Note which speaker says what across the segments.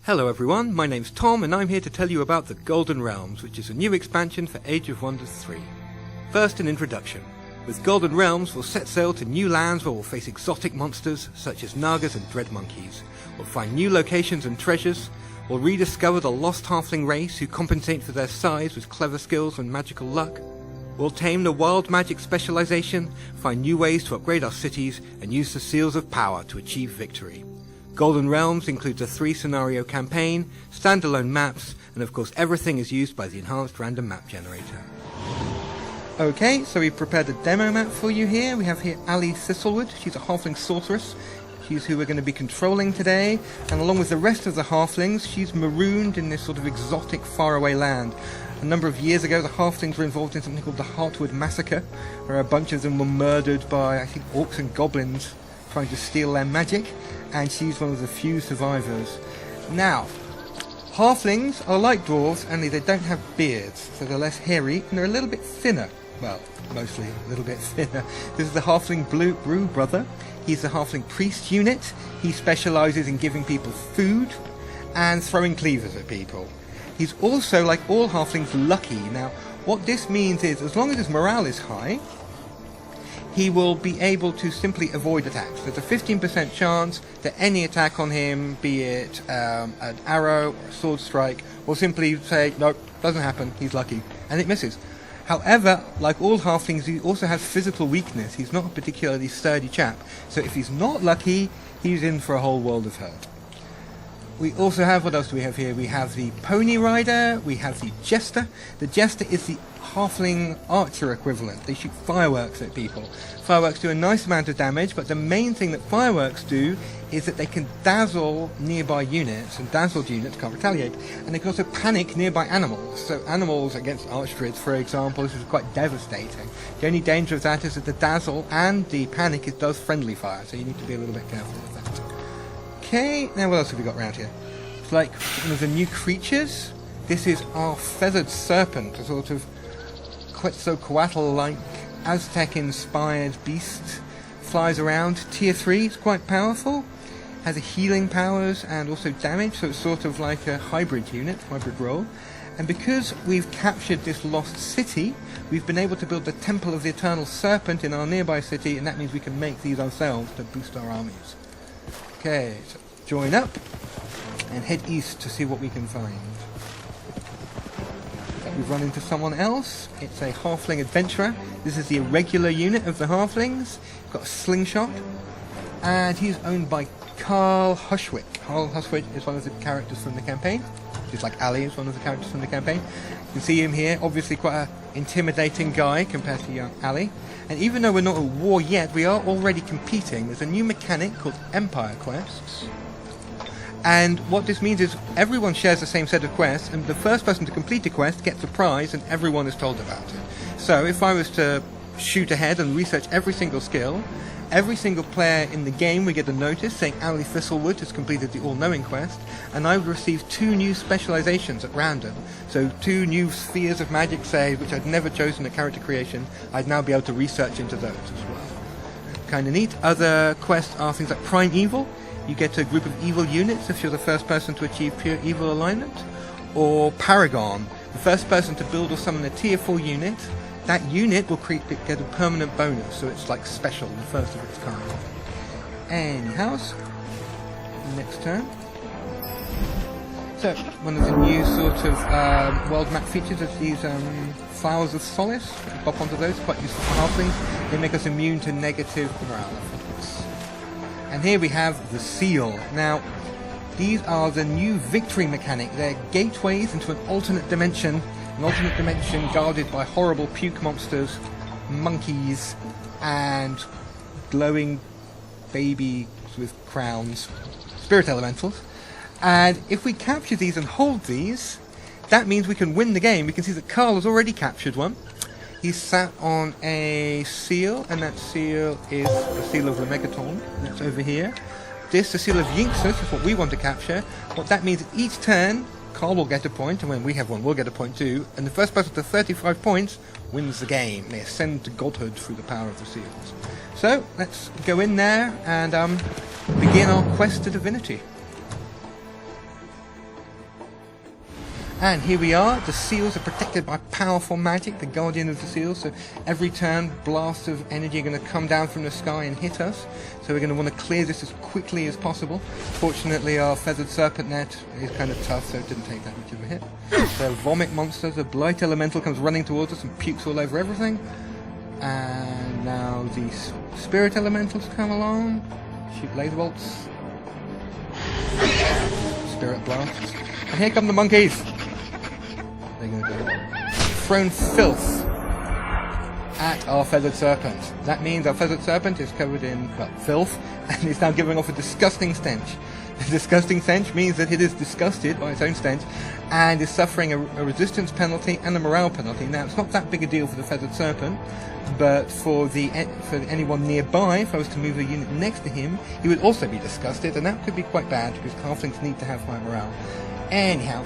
Speaker 1: Hello everyone, my name's Tom and I'm here to tell you about the Golden Realms, which is a new expansion for Age of Wonders 3. First, an introduction. With Golden Realms, we'll set sail to new lands where we'll face exotic monsters such as Nagas and dread monkeys. We'll find new locations and treasures. We'll rediscover the lost Halfling race who compensate for their size with clever skills and magical luck. We'll tame the wild magic specialization, find new ways to upgrade our cities, and use the seals of power to achieve victory. Golden Realms includes a 3-scenario campaign, standalone maps, and of course everything is used by the enhanced random map generator. Okay, so we've prepared a demo map for you here. We have here Ali Thistlewood. She's a Halfling sorceress. She's who we're going to be controlling today, and along with the rest of the Halflings, she's marooned in this sort of exotic faraway land. A number of years ago, the Halflings were involved in something called the Heartwood Massacre, where a bunch of them were murdered by, I think, orcs and goblins trying to steal their magic, and she's one of the few survivors. Now, Halflings are like dwarves, only they don't have beards, so they're less hairy, and they're a little bit thinner. Well, mostly a little bit thinner. This is the Halfling brew brother. He's the Halfling priest unit. He specialises in giving people food and throwing cleavers at people. He's also, like all Halflings, lucky. Now, what this means is, as long as his morale is high, he will be able to simply avoid attacks. There's a 15% chance that any attack on him, be it an arrow, or a sword strike, will simply say, nope, doesn't happen, he's lucky, and it misses. However, like all Halflings, he also has physical weakness. He's not a particularly sturdy chap, so if he's not lucky, he's in for a whole world of hurt. We also have, what else do we have here? We have the Pony Rider, we have the Jester. The Jester is the Halfling archer equivalent. They shoot fireworks at people. Fireworks do a nice amount of damage, but the main thing that fireworks do is that they can dazzle nearby units, and dazzled units can't retaliate, and they can also panic nearby animals. So animals against archdruids, for example, this is quite devastating. The only danger of that is that the dazzle and the panic does friendly fire, so you need to be a little bit careful with that. Okay, now what else have we got around here? It's like one of the new creatures. This is our feathered serpent, a sort of Quetzalcoatl-like Aztec-inspired beast. Flies around. Tier 3, it's quite powerful. Has a healing powers and also damage, so it's sort of like a hybrid unit, hybrid role. And because we've captured this lost city, we've been able to build the Temple of the Eternal Serpent in our nearby city, and that means we can make these ourselves to boost our armies. Okay, so join up and head east to see what we can find. We've run into someone else. It's a Halfling adventurer. This is the irregular unit of the Halflings. He's got a slingshot, and he's owned by Carl Hushwick. Carl Hushwick is one of the characters from the campaign, just like Ali is one of the characters from the campaign. You can see him here, obviously quite an intimidating guy compared to young Ali. And even though we're not at war yet, we are already competing. There's a new mechanic called Empire Quests. And what this means is everyone shares the same set of quests, and the first person to complete a quest gets a prize, and everyone is told about it. So if I was to shoot ahead and research every single skill, every single player in the game would get a notice saying Ali Thistlewood has completed the All-Knowing quest, and I would receive 2 new specializations at random. So 2 new spheres of magic, say, which I'd never chosen at character creation. I'd now be able to research into those as well. Kind of neat. Other quests are things like Prime Evil. You get a group of evil units if you're the first person to achieve pure evil alignment. Or Paragon, the first person to build or summon a tier 4 unit. That unit will get a permanent bonus, so it's like special, the first of its kind. Anyhow, next turn. So, one of the new sort of world map features is these Flowers of Solace. Pop onto those, quite useful for Halflings. They make us immune to negative morale effects. And here we have the Seal. Now, these are the new victory mechanic. They're gateways into an alternate dimension guarded by horrible puke monsters, monkeys, and glowing babies with crowns, spirit elementals. And if we capture these and hold these, that means we can win the game. We can see that Carl has already captured one. He's sat on a seal, and that seal is the seal of the Megaton. That's over here. This, the seal of Yinxus, is what we want to capture. What that means is each turn, Carl will get a point, and when we have one, we'll get a point too. And the first person to 35 points wins the game. They ascend to godhood through the power of the seals. So, let's go in there and begin our quest to divinity. And here we are. The seals are protected by powerful magic, the guardian of the seals. So every turn, blasts of energy are going to come down from the sky and hit us. So we're going to want to clear this as quickly as possible. Fortunately, our feathered serpent net is kind of tough, so it didn't take that much of a hit. So vomit monsters, the blight elemental comes running towards us and pukes all over everything. And now the spirit elementals come along. Shoot laser bolts. Spirit blast. And here come the monkeys. They're going to go thrown filth at our feathered serpent. That means our feathered serpent is covered in, well, filth, and is now giving off a disgusting stench. The disgusting stench means that it is disgusted by its own stench and is suffering a resistance penalty and a morale penalty. Now, it's not that big a deal for the feathered serpent, but for anyone nearby, if I was to move a unit next to him, he would also be disgusted, and that could be quite bad because halflings need to have high morale. Anyhow,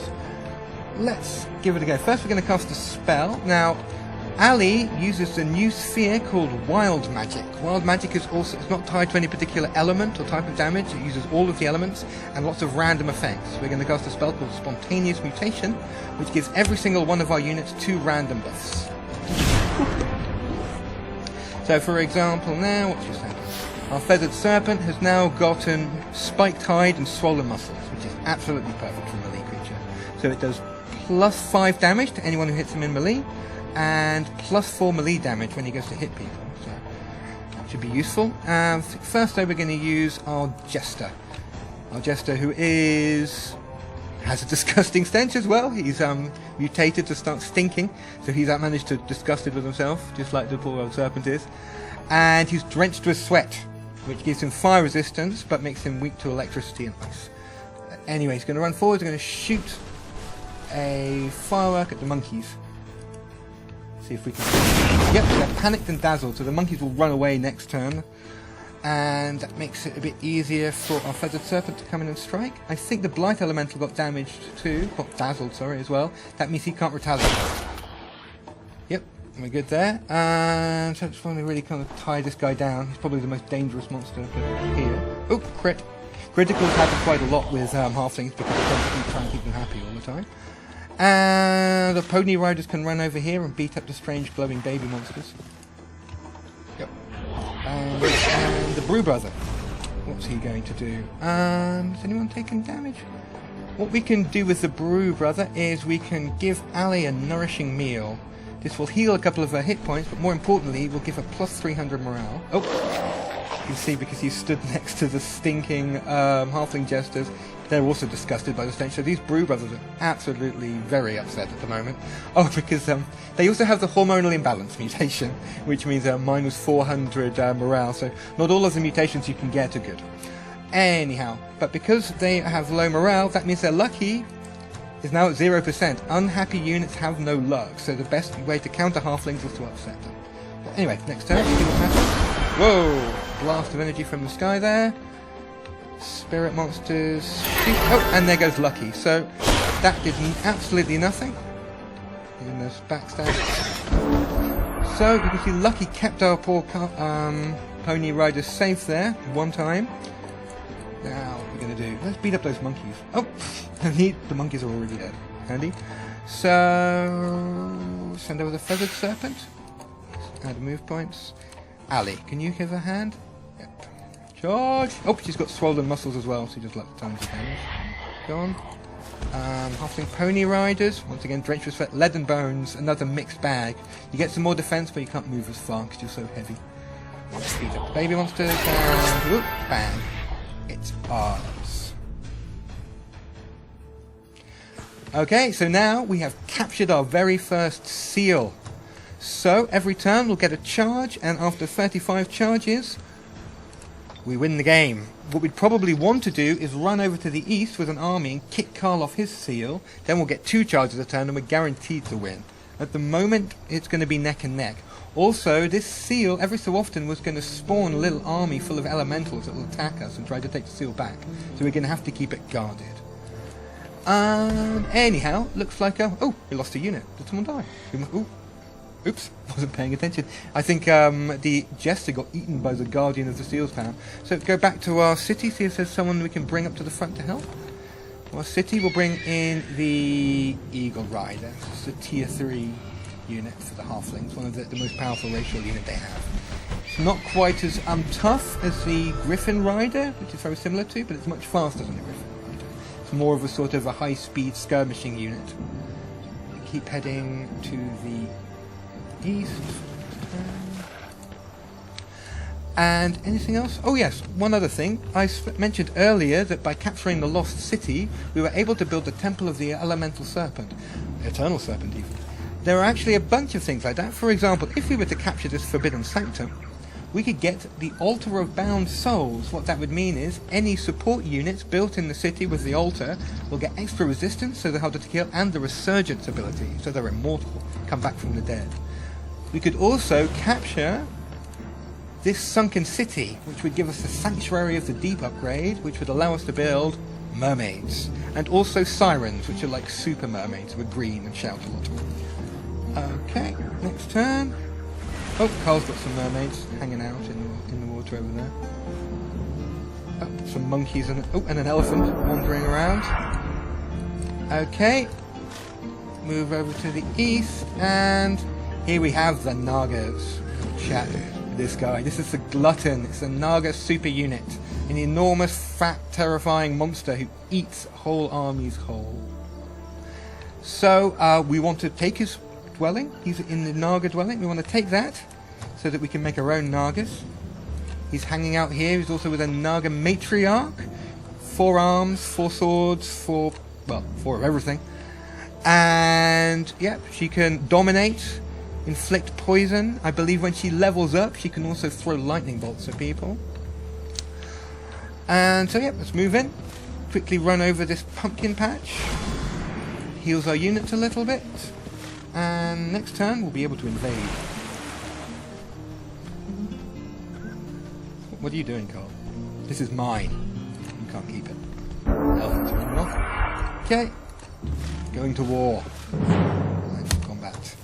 Speaker 1: let's give it a go. First, we're going to cast a spell. Now, Ali uses a new sphere called Wild Magic. Wild Magic is also, it's not tied to any particular element or type of damage. It uses all of the elements and lots of random effects. We're going to cast a spell called Spontaneous Mutation, which gives every single one of our units 2 random buffs. So, for example, now, what's just happened? Our feathered serpent has now gotten spiked hide and swollen muscles, which is absolutely perfect for a melee creature. So it does plus 5 damage to anyone who hits him in melee, and plus 4 melee damage when he goes to hit people. So that should be useful. First though, we're going to use our jester. Our jester, who has a disgusting stench as well. He's mutated to start stinking, so he's managed to disgusted with himself, just like the poor old serpent is. And he's drenched with sweat, which gives him fire resistance, but makes him weak to electricity and ice. Anyway, he's going to run forward. He's going to shoot a firework at the monkeys. See if we can. Yep, they're panicked and dazzled, so the monkeys will run away next turn. And that makes it a bit easier for our feathered serpent to come in and strike. I think the blight elemental got damaged too, got dazzled, sorry, as well. That means he can't retaliate. Yep, we're good there. And so I just want to really kind of tie this guy down. He's probably the most dangerous monster here. Oh, crit. Criticals happen quite a lot with halflings because they tend to try and keep them happy all the time. And the pony riders can run over here and beat up the strange glowing baby monsters. Yep. And the brew brother. What's he going to do? Has anyone taken damage? What we can do with the brew brother is we can give Ali a nourishing meal. This will heal a couple of her hit points, but more importantly, will give her plus 300 morale. Oh! You can see because he stood next to the stinking halfling jesters. They're also disgusted by the stench. So these brew brothers are absolutely very upset at the moment. Oh, because they also have the hormonal imbalance mutation, which means mine was 400 morale. So not all of the mutations you can get are good. Anyhow, but because they have low morale, that means their lucky is now at 0%. Unhappy units have no luck. So the best way to counter halflings is to upset them. But anyway, next turn, see what happens. Whoa! Blast of energy from the sky there. Spirit monsters. Oh, and there goes Lucky. So that did absolutely nothing. In this backstab. So you can see Lucky kept our poor pony rider safe there one time. Now what we're going to do? Let's beat up those monkeys. Oh, the monkeys are already dead. Handy. So send over the feathered serpent. Add move points. Ali, can you give a hand? Yep. Charge! Oh, she's got swollen muscles as well, so just like tons of damage. Go on. Halfling pony riders, once again drenched with sweat, lead and bones, another mixed bag. You get some more defense, but you can't move as far because you're so heavy. Speed up baby monsters, and whoop, bang. It's ours. Okay, so now we have captured our very first seal. So every turn we'll get a charge, and after 35 charges, we win the game. What we'd probably want to do is run over to the east with an army and kick Carl off his seal. Then we'll get 2 charges a turn and we're guaranteed to win. At the moment, it's going to be neck and neck. Also, this seal, every so often, was going to spawn a little army full of elementals that will attack us and try to take the seal back. So we're going to have to keep it guarded. Anyhow, looks like oh, we lost a unit. Did someone die? Ooh. Oops, wasn't paying attention. I think the jester got eaten by the guardian of the seals town. So go back to our city, see if there's someone we can bring up to the front to help. Well, City will bring in the Eagle Rider. It's a tier 3 unit for the Halflings, one of the most powerful racial unit they have. It's not quite as tough as the Griffin Rider, which is very similar to, but it's much faster than the Griffin Rider. It's more of a sort of a high-speed skirmishing unit. Keep heading to the east. And anything else? Oh yes, one other thing. I mentioned earlier that by capturing the Lost City, we were able to build the Temple of the Elemental Serpent. Eternal Serpent, even. There are actually a bunch of things like that. For example, if we were to capture this Forbidden Sanctum, we could get the Altar of Bound Souls. What that would mean is any support units built in the city with the altar will get extra resistance, so they're harder to kill, and the Resurgence ability, so they're immortal, come back from the dead. We could also capture this Sunken City, which would give us the Sanctuary of the Deep upgrade, which would allow us to build mermaids, and also sirens, which are like super mermaids with green and shout a lot. Okay, next turn. Oh, Carl's got some mermaids hanging out in the water over there. Oh, some monkeys and an elephant wandering around. Okay, move over to the east, and here we have the Nagas. Chat. This guy. This is the Glutton. It's a Naga super unit. An enormous, fat, terrifying monster who eats whole armies whole. So, we want to take his dwelling. He's in the Naga dwelling. We want to take that so that we can make our own Nagas. He's hanging out here. He's also with a Naga matriarch. 4 arms, 4 swords, 4 of everything. And, yeah, she can dominate, inflict poison. I believe when she levels up, she can also throw lightning bolts at people. And so, yeah, let's move in. Quickly run over this pumpkin patch. Heals our units a little bit. And next turn, we'll be able to invade. What are you doing, Carl? This is mine. You can't keep it. Elephant's running off. Okay. Going to war. Combat.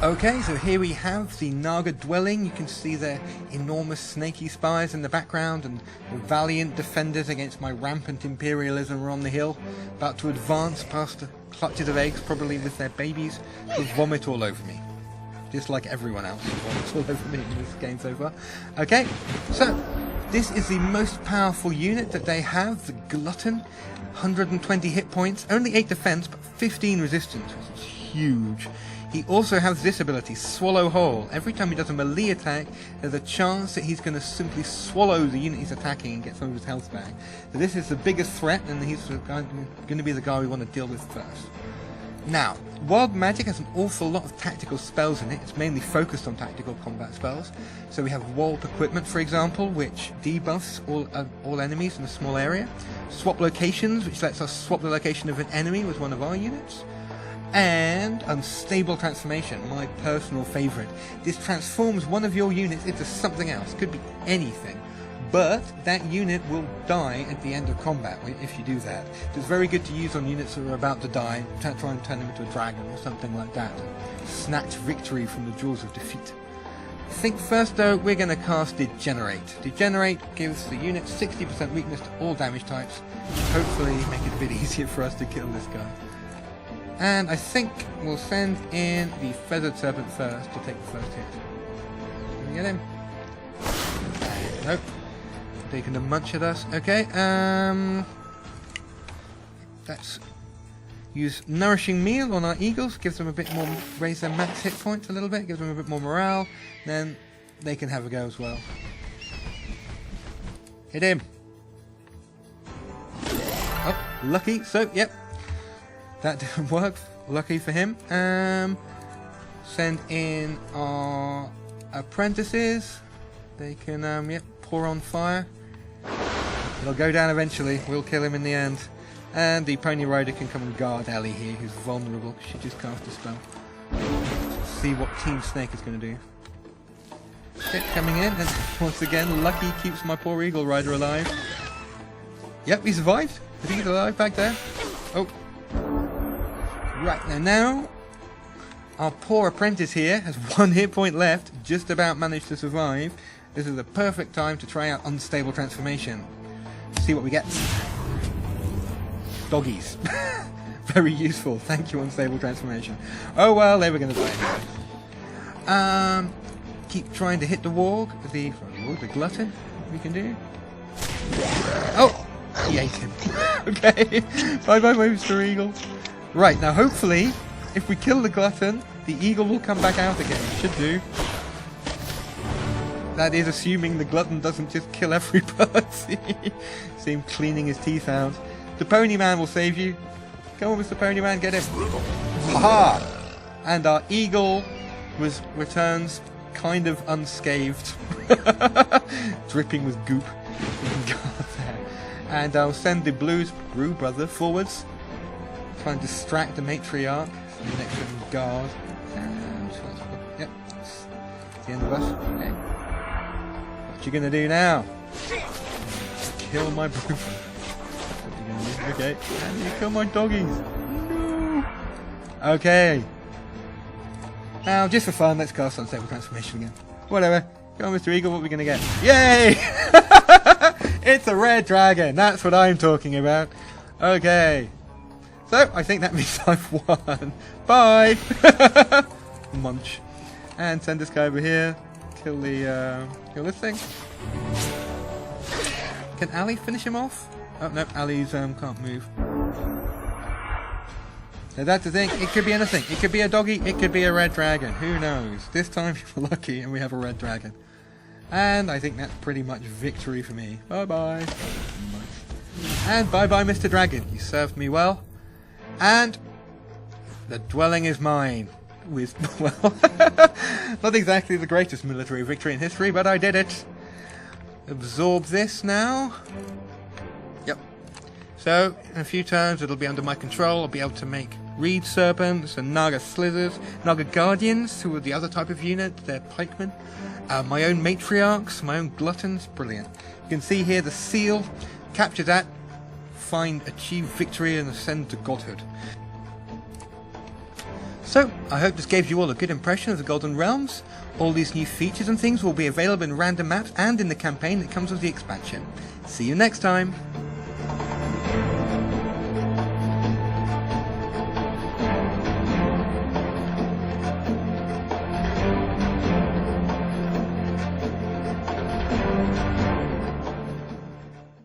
Speaker 1: Okay, so here we have the Naga dwelling. You can see their enormous snaky spires in the background, and the valiant defenders against my rampant imperialism are on the hill, about to advance past the clutches of eggs, probably with their babies, will vomit all over me. Just like everyone else vomits all over me in this game so far. Okay, so this is the most powerful unit that they have, the Glutton. 120 hit points, only 8 defense, but 15 resistance, which is huge. He also has this ability, Swallow Whole. Every time he does a melee attack, there's a chance that he's going to simply swallow the unit he's attacking and get some of his health back. So this is the biggest threat, and he's going to be the guy we want to deal with first. Now, Wild Magic has an awful lot of tactical spells in it. It's mainly focused on tactical combat spells. So we have Warp Equipment, for example, which debuffs all enemies in a small area. Swap Locations, which lets us swap the location of an enemy with one of our units. And Unstable Transformation, my personal favourite. This transforms one of your units into something else. Could be anything. But that unit will die at the end of combat if you do that. So it's very good to use on units that are about to die. Try and turn them into a dragon or something like that. Snatch victory from the jaws of defeat. I think first though, we're going to cast Degenerate. Degenerate gives the unit 60% weakness to all damage types. Hopefully make it a bit easier for us to kill this guy. And I think we'll send in the Feathered Serpent first to take the first hit. Can we get him? Nope. Taking a munch at us. Okay, let's use Nourishing Meal on our eagles. Gives them a bit more, raise their max hit points a little bit. Gives them a bit more morale. Then they can have a go as well. Hit him. Oh, lucky. So, yep. That didn't work. Lucky for him. Send in our apprentices. They can, yep, pour on fire. It'll go down eventually. We'll kill him in the end. And the Pony Rider can come and guard Ellie here, who's vulnerable. She just cast a spell. Let's see what Team Snake is going to do. Okay, coming in, and once again, Lucky keeps my poor Eagle Rider alive. Yep, he survived. I think he's alive back there. Oh. Right, now our poor apprentice here has 1 hit point left, just about managed to survive. This is the perfect time to try out Unstable Transformation. see what we get. Doggies. Very useful. Thank you, Unstable Transformation. Oh well, they were going to die. Keep trying to hit the warg. The glutton. We can do. Oh, he ate him. Okay. Bye bye, Mr. Eagle. Right now, hopefully, if we kill the glutton, the eagle will come back out again. Should do. That is assuming the glutton doesn't just kill everybody. See him cleaning his teeth out. The pony man will save you. Come on, Mr. Pony Man, get him. Haha! And our eagle returns kind of unscathed. Dripping with goop. And I'll send the brew brother forwards. Try and distract the matriarch. The next one, guard. Yep. It's the end of us. Okay. What you gonna do now? Kill my brew. Okay, and you kill my doggies. No. Okay. Now, just for fun, let's cast Unstable Transformation again. Whatever. Come on, Mr. Eagle, what are we gonna get? Yay! It's a red dragon. That's what I'm talking about. Okay. So, I think that means I've won. Bye! Munch. And send this guy over here. Kill kill this thing. Can Ali finish him off? Oh no, Ali's can't move. So that's the thing, it could be anything. It could be a doggy, it could be a red dragon. Who knows? This time we're lucky and we have a red dragon. And I think that's pretty much victory for me. Bye bye. And bye bye, Mr. Dragon. You served me well. And the dwelling is mine. With, well, not exactly the greatest military victory in history, but I did it. Absorb this now. Yep. So, in a few turns it'll be under my control. I'll be able to make reed serpents and naga slithers, naga guardians, who are the other type of unit, they're pikemen. My own matriarchs, my own gluttons, brilliant. You can see here the seal, capture that, achieve victory and ascend to godhood. So, I hope this gave you all a good impression of the Golden Realms. All these new features and things will be available in random maps and in the campaign that comes with the expansion. See you next time!